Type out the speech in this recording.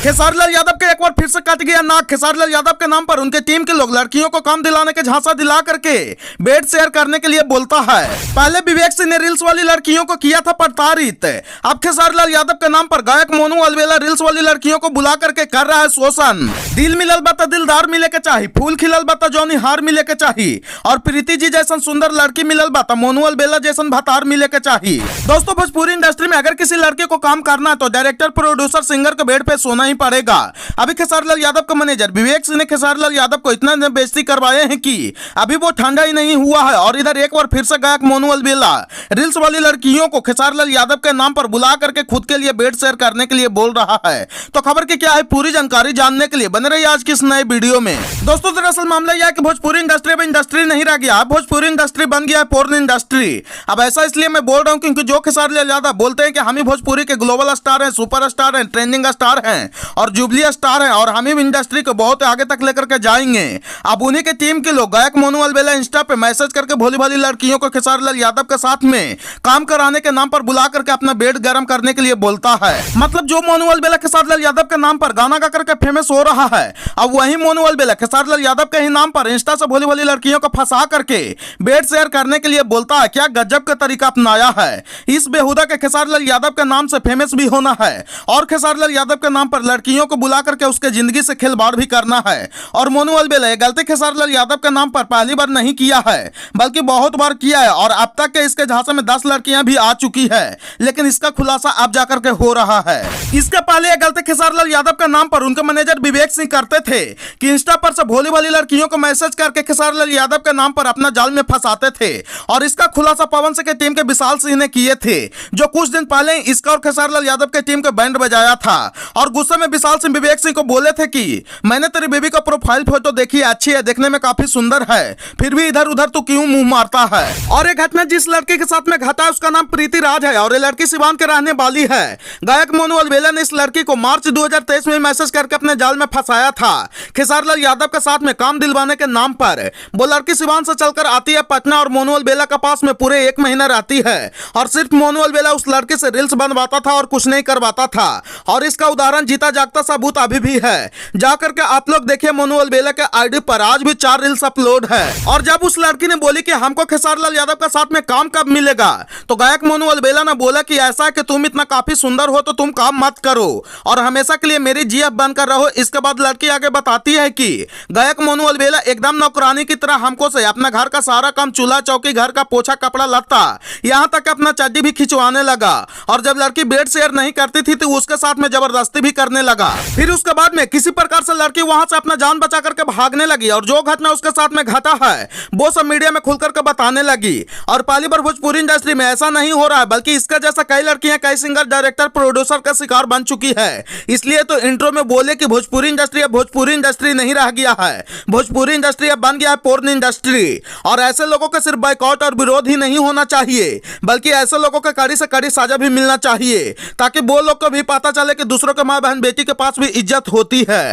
खेसारी लाल यादव के एक बार फिर से कट गया नाक। खेसारी लाल यादव के नाम पर उनके टीम के लोग लड़कियों को काम दिलाने के झांसा दिला करके बेड शेयर करने के लिए बोलता है। पहले विवेक सिंह ने रील्स वाली लड़कियों को किया था प्रताड़ित। अब खेसारी लाल यादव के नाम पर गायक मोनू अलबेला रील्स वाली लड़कियों को बुला करके कर रहा है शोषण। दिल मिलल बता दिलदार मिले के चाही, फूल खिलल बता जौनी हार मिले के चाही, और प्रीति जी जैसन सुंदर लड़की मिलल बता मोनू अलबेला जैसन भतार मिले के चाही। दोस्तों, भोजपुरी इंडस्ट्री में अगर किसी लड़के को काम करना है तो डायरेक्टर, प्रोड्यूसर, सिंगर के बेड पे सोना ही पड़ेगा। अभी खेसारी लाल यादव का मैनेजर विवेक सिंह ने खेसारी लाल यादव को इतना बेइज्जती करवाए हैं कि अभी वो ठंडा ही नहीं हुआ है। और इधर एक बार फिर से गायक मोनू अलबेला रील्स वाली लड़कियों को खेसारी लाल यादव के नाम पर बुला करके खुद के लिए बेड शेयर करने के लिए बोल रहा है। तो खबर की क्या है पूरी जानकारी जानने के लिए बने रहिए आज की इस नए वीडियो में। दोस्तों, दरअसल मामला यह है कि भोजपुरी इंडस्ट्री अब इंडस्ट्री नहीं रह गया, भोजपुरी इंडस्ट्री बन गया है पोर्न इंडस्ट्री। अब ऐसा इसलिए मैं बोल रहा हूं क्योंकि जो खेसारी लाल यादव बोलते हैं कि हम ही भोजपुरी के ग्लोबल स्टार हैं, सुपर स्टार हैं, ट्रेंडिंग स्टार हैं और जुबली स्टार हैं और हम ही इंडस्ट्री को बहुत आगे तक लेकर के जाएंगे। अब उन्हीं के टीम के लोग गायक मोनू अलबेला इंस्टा पे मैसेज करके भोली भाली लड़कियों को खेसारी लाल यादव के साथ में काम कराने के नाम पर बुला करके अपना बेड गर्म करने के लिए बोलता है। मतलब जो मोनू अलबेला खेसारी लाल यादव के नाम पर गाना गा करके फेमस हो रहा है, अब वही मोनू अलबेला खेसारी लाल यादव के ही नाम पर इंस्टा से भोली भाली लड़कियों को फंसा करके बेड शेयर करने के लिए बोलता है। क्या गजब का तरीका अपनाया है। इस बेहुदा के खेसारी लाल यादव के नाम से फेमस भी होना है और खेसारी लाल यादव के नाम पर लड़कियों को बुला करके उसके जिंदगी से खिलवाड़ भी करना है। और मोनू अलबेला ये गलती खेसारी लाल यादव के नाम पर पहली बार नहीं किया है बल्कि बहुत बार किया है और अब तक के इसके झांसे में 10 लड़कियां भी आ चुकी है, लेकिन इसका खुलासा अब जाकर के हो रहा है। इसके पहले ये गलती खेसारी लाल यादव के नाम पर उनके मैनेजर विवेक सिंह करते थे कि इंस्टा पर से भोली भाली लड़कियों को मैसेज करके खेसारी लाल यादव के नाम पर अपना जाल में फंसाते थे। और इसका खुलासा पवन सिंह के टीम के विशाल सिंह ने किए थे, जो कुछ दिन पहले इसका और खेसारी लाल यादव के टीम के बैंड बजाया था। और गुस्से में विशाल सिंह विवेक सिंह को बोले थे कि मैंने तेरी बेबी का प्रोफाइल फोटो देखी, अच्छी है, देखने में काफी सुंदर है, फिर भी इधर उधर तू क्यों मुंह मारता है। और एक घटना जिस लड़के के साथ में घटा उसका नाम प्रीति राज है और ये लड़की सिवान के रहने वाली है। गायक मोनू अलबेला ने इस लड़की को मार्च 2023 में मैसेज करके अपने जाल में फंसाया था खेसारी लाल यादव के साथ में काम दिलवाने के नाम पर। वो लड़की सिवान से चलकर आती है पटना और मोनू अलबेला के पास में पूरे 1 महीना रहती है और सिर्फ मोनू अलबेला उस लड़की से रील्स बनवाता था और कुछ नहीं करवाता था। और इसका उदाहरण जीता जागता सबूत अभी भी है। जाकर के आप लोग देखिए मोनू अलबेला के आईडी पर आज भी 4 रील्स अपलोड है। और जब उस लड़की ने बोली कि हमको खेसारी लाल यादव के साथ में काम कब मिलेगा, तो गायक मोनू अलबेला ने बोला कि ऐसा है कि तुम इतना काफी सुंदर हो तो तुम काम मत करो और हमेशा के लिए मेरी जीएफ बनकर रहो। इसके बाद लड़की आगे बताती है कि गायक मोनू अलबेला एकदम नौकरानी की तरह हमको से अपना घर का सारा काम, चूल्हा चौकी, घर का पोछा, कपड़ा लत्ता, यहाँ तक अपना चड्डी भी खिंचवाने लगा। और जब लड़की बेड शेयर नहीं करती थी तो उसके साथ में जबरदस्ती भी करने लगा। फिर उसके बाद में किसी प्रकार से लड़की वहां से अपना जान बचा करके भागने लगी और जो घटना उसके साथ में घटा है वो सब मीडिया में खुल करके बताने लगी। और पहली बार भोजपुरी इंडस्ट्री में ऐसा नहीं हो रहा है बल्कि इसका जैसा कई लड़कियां, कई सिंगर, डायरेक्टर, प्रोड्यूसर का शिकार बन चुकी है। इसलिए तो इंट्रो में बोले कि भोजपुरी इंडस्ट्री अब भोजपुरी इंडस्ट्री नहीं रह गया है, भोजपुरी इंडस्ट्री अब बन गया है पोर्न इंडस्ट्री। और ऐसे लोगों का सिर्फ बाइकआउट और विरोध ही नहीं होना चाहिए बल्कि ऐसे लोगों को कड़ी से कड़ी सजा भी मिलना चाहिए ताकि वो लोग को भी पता चले कि दूसरों के माँ बहन बेटी के पास भी इज्जत होती है।